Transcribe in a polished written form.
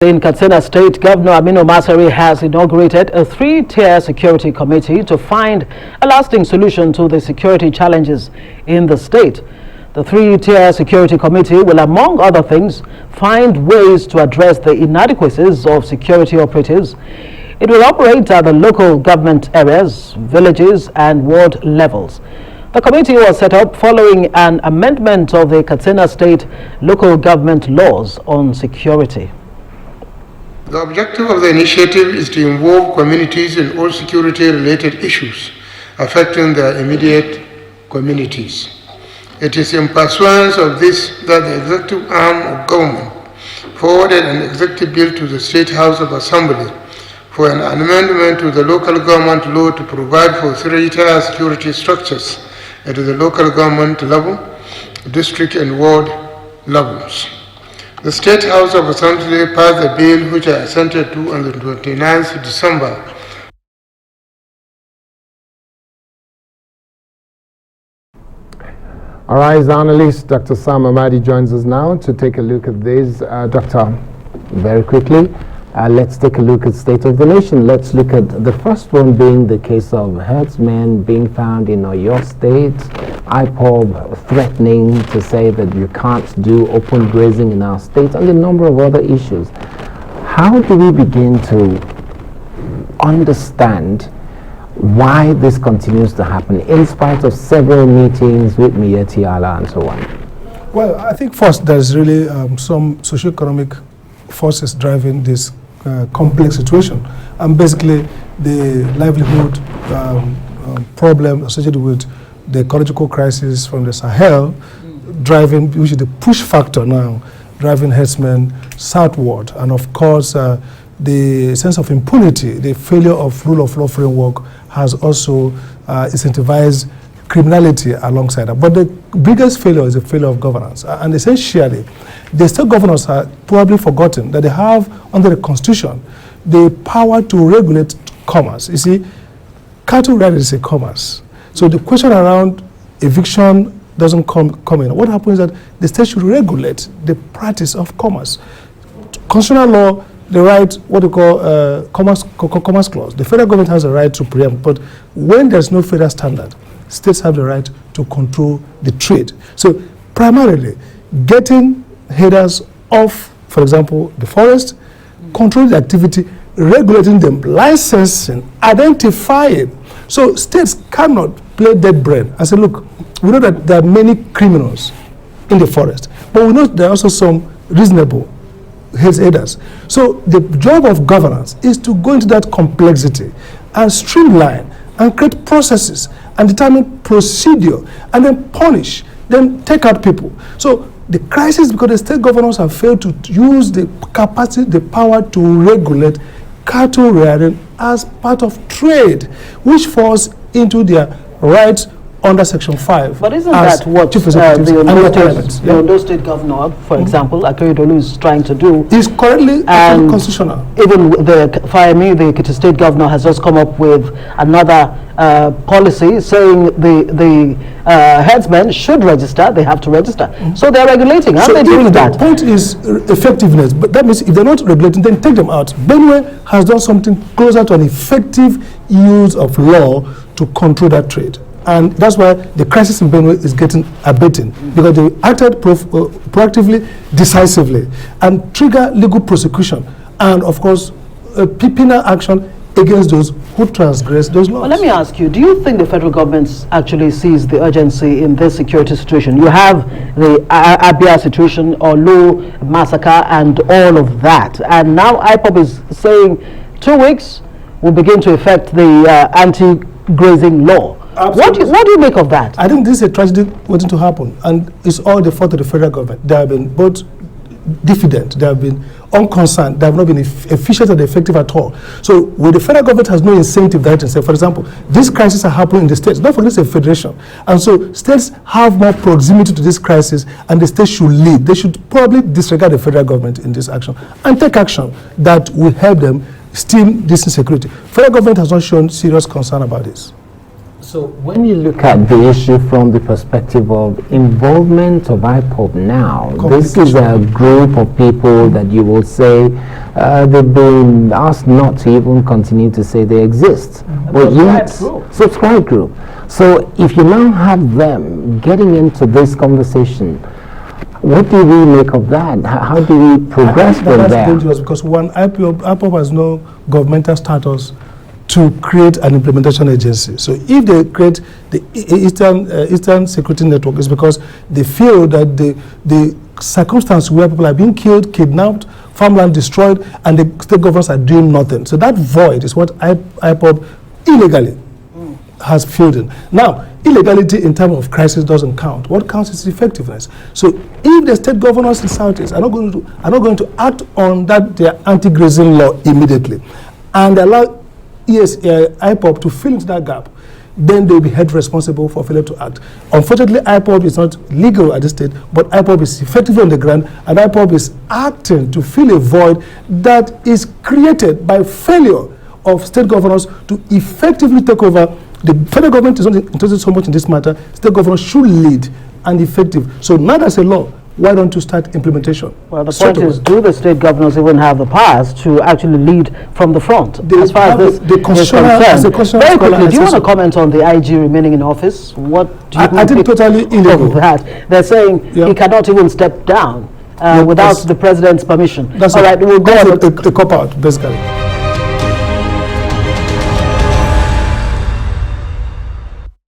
In Katsina State, Governor Masari has inaugurated a 3-tier security committee to find a lasting solution to the security challenges in the state. The 3-tier security committee will, among other things, find ways to address the inadequacies of security operatives. It will operate at the local government areas, villages and ward levels. The committee was set up following an amendment of the Katsina State local government laws on security. The objective of the initiative is to involve communities in all security-related issues affecting their immediate communities. It is in pursuance of this that the executive arm of government forwarded an executive bill to the State House of Assembly for an amendment to the local government law to provide for 3-tier security structures at the local government level, district and ward levels. The State House of Assembly passed the bill, which I assented to on the 29th of December. All right, the analyst, Dr. AMADI, joins us now to take a look at this. Doctor, very quickly, let's take a look at State of the Nation. Let's look at the first one being the case of herdsmen being found in your state, IPOB threatening to say that you can't do open grazing in our state, and a number of other issues. How do we begin to understand why this continues to happen in spite of several meetings with Miyetti Allah and so on? Well, I think first there's really some socioeconomic forces driving this complex situation, and basically the livelihood problem associated with the ecological crisis from the Sahel, driving, which is the push factor now, driving herdsmen southward, and of course the sense of impunity, the failure of rule of law framework has also incentivized criminality alongside that. But the biggest failure is the failure of governance, and essentially the state governors are probably forgotten that they have under the constitution the power to regulate commerce. You see, cattle rearing is a commerce. So the question around eviction doesn't come in. What happens is that the state should regulate the practice of commerce. Constitutional law, the right, what we call commerce clause. The federal government has a right to preempt, but when there's no federal standard, states have the right to control the trade. So primarily, getting headers off, for example, the forest, controlling the activity, regulating them, licensing, identifying. So states cannot play dead brain and say, look, we know that there are many criminals in the forest, but we know there are also some reasonable headers. So the job of governance is to go into that complexity and streamline and create processes and determine procedure and then punish, then take out people. So the crisis, because the state governors have failed to use the capacity, the power to regulate cattle rearing as part of trade, which falls into their rights under Section 5. But isn't that what the Ondo State Governor, for example, Akeredolu, is trying to do? Is currently constitutional. Even the Ekiti State Governor has just come up with another policy saying the herdsmen should register, they have to register. So they're regulating, aren't they doing that? The point is effectiveness, but that means if they're not regulating, then take them out. Benue has done something closer to an effective use of law to control that trade. And that's why the crisis in Benue is getting abating, because they acted proactively, decisively, and trigger legal prosecution, and of course, penal action against those who transgress those laws. Well, let me ask you, do you think the federal government actually sees the urgency in this security situation? You have the Abia situation, Olu massacre, and all of that, and now IPOB is saying 2 weeks will begin to affect the anti-grazing law. What do you make of that? I think this is a tragedy waiting to happen, and it's all the fault of the federal government. They have been both diffident, they have been unconcerned, they have not been efficient and effective at all. So when the federal government has no incentive that to say, for example, this crisis are happening in the states, not for this a federation, and so states have more proximity to this crisis, and the states should lead. They should probably disregard the federal government in this action and take action that will help them stem this insecurity. Federal government has not shown serious concern about this. So when you look at the issue from the perspective of involvement of IPOB now, this is a group of people that you will say they've been asked not to even continue to say they exist. But yet, subscribe group. So if you now have them getting into this conversation, what do we make of that? How do we progress from there? That's dangerous because one, IPOB has no governmental status to create an implementation agency. So if they create the Eastern Security Network, it's because they feel that the circumstance where people are being killed, kidnapped, farmland destroyed, and the state governments are doing nothing. So that void is what IPOB illegally has filled in. Now, illegality in terms of crisis doesn't count. What counts is effectiveness. So if the state governors in Southeast are not going to act on that their anti-grazing law immediately and allow IPOB to fill into that gap, then they'll be held responsible for failure to act. Unfortunately, IPOB is not legal at this state, but IPOB is effective on the ground, and IPOB is acting to fill a void that is created by failure of state governors to effectively take over. The federal government is not interested so much in this matter. State governors should lead and effective. So now there's a law. Why don't you start implementation? Well, the point is, do the state governors even have the powers to actually lead from the front? As far as this is concerned. Very quickly, do you want to comment on the IG remaining in office? What do you I think totally illegal. That? They're saying he cannot even step down without the president's permission. That's all right. We'll go on. The cop out, basically.